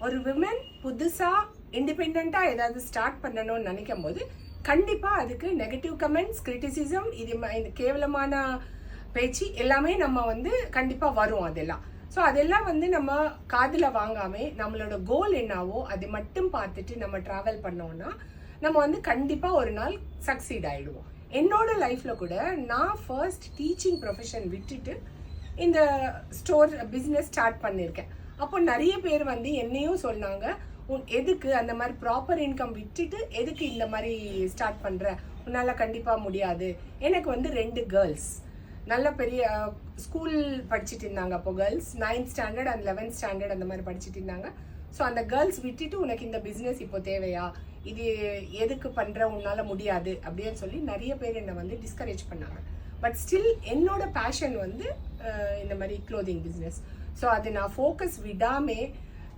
ஒரு விமன் புதுசாக இண்டிபெண்ட்டாக ஏதாவது ஸ்டார்ட் பண்ணணும்னு நினைக்கும் போது கண்டிப்பாக அதுக்கு நெகட்டிவ் கமெண்ட்ஸ், கிரிட்டிசிசம், இது கேவலமான பேச்சு எல்லாமே நம்ம வந்து கண்டிப்பாக வரும் அதெல்லாம். ஸோ அதெல்லாம் வந்து நம்ம காதில் வாங்காமல் நம்மளோட கோல் என்னவோ அதை மட்டும் பார்த்துட்டு நம்ம ட்ராவல் பண்ணோம்னா நம்ம வந்து கண்டிப்பாக ஒரு நாள் சக்சீட் ஆகிடுவோம். என்னோட லைஃப்பில் கூட நான் ஃபர்ஸ்ட் டீச்சிங் ப்ரொஃபஷன் விட்டுட்டு இந்த ஸ்டோர் பிஸ்னஸ் ஸ்டார்ட் பண்ணியிருக்கேன். அப்போ நிறைய பேர் வந்து என்னையும் சொன்னாங்க, எதுக்கு அந்த மாதிரி ப்ராப்பர் இன்கம் விட்டுட்டு எதுக்கு இந்த மாதிரி ஸ்டார்ட் பண்ணுற, உன்னால் கண்டிப்பாக முடியாது. எனக்கு வந்து 2 கேர்ள்ஸ் நல்ல பெரிய ஸ்கூல் படிச்சுட்டு இருந்தாங்க. அப்போ girls 9th standard and 11th standard அந்த மாதிரி படிச்சுட்டு இருந்தாங்க. ஸோ அந்த கேர்ள்ஸ் விட்டுட்டு உனக்கு இந்த பிஸ்னஸ் இப்போ தேவையா, இது எதுக்கு பண்ணுற, உன்னால் முடியாது அப்படின்னு சொல்லி நிறைய பேர் என்னை வந்து டிஸ்கரேஜ் பண்ணாங்க. பட் ஸ்டில் என்னோட பேஷன் வந்து இந்த மாதிரி க்ளோதிங் பிஸ்னஸ். ஸோ அது நான் ஃபோக்கஸ் விடாமே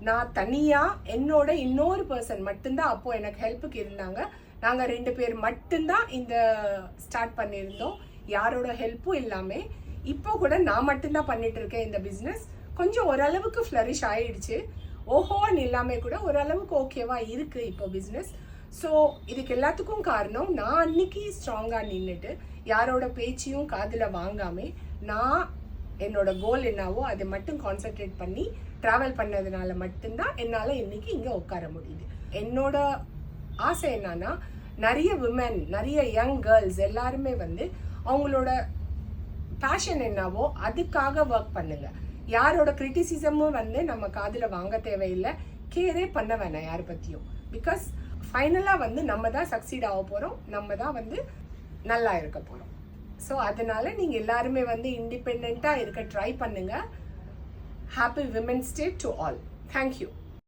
நான் தனியாக என்னோட இன்னொரு பர்சன் மட்டும்தான் அப்போது எனக்கு ஹெல்ப்புக்கு இருந்தாங்க. நாங்கள் 2 பேர் மட்டும்தான் இந்த ஸ்டார்ட் பண்ணியிருந்தோம், யாரோட ஹெல்ப்பும் இல்லாமல். இப்போ கூட நான் மட்டும்தான் பண்ணிட்டு இருக்கேன் இந்த பிஸ்னஸ். கொஞ்சம் ஓரளவுக்கு ஃப்ளரிஷ் ஆகிடுச்சு, ஓஹோன்னு இல்லாமல் கூட ஓரளவுக்கு ஓகேவா இருக்குது இப்போ பிஸ்னஸ். ஸோ இதுக்கு எல்லாத்துக்கும் காரணம் நான் அன்னைக்கு ஸ்ட்ராங்காக நின்றுட்டு யாரோட பேச்சையும் காதில் வாங்காமல் நான் என்னோட கோல் என்னவோ அதை மட்டும் கான்சென்ட்ரேட் பண்ணி ட்ராவல் பண்ணதுனால மட்டும்தான் என்னால் இன்னைக்கு இங்கே உட்கார முடியுது. என்னோட ஆசை என்னன்னா நிறைய விமன், நிறைய யங் கேர்ள்ஸ் எல்லாருமே வந்து அவங்களோட பேஷன் என்னவோ அதுக்காக ஒர்க் பண்ணுங்க. யாரோட கிரிட்டிசிசமும் வந்து நம்ம காதில் வாங்க தேவையில்லை, கேரே பண்ண வேணாம் யாரை பற்றியும். பிகாஸ் ஃபைனலாக வந்து நம்ம தான் சக்சீட் ஆக போகிறோம், நம்ம தான் வந்து நல்லா இருக்க போகிறோம். ஸோ அதனால நீங்கள் எல்லாருமே வந்து இண்டிபெண்ட்டாக இருக்க ட்ரை பண்ணுங்கள். Happy women's day to all. Thank you.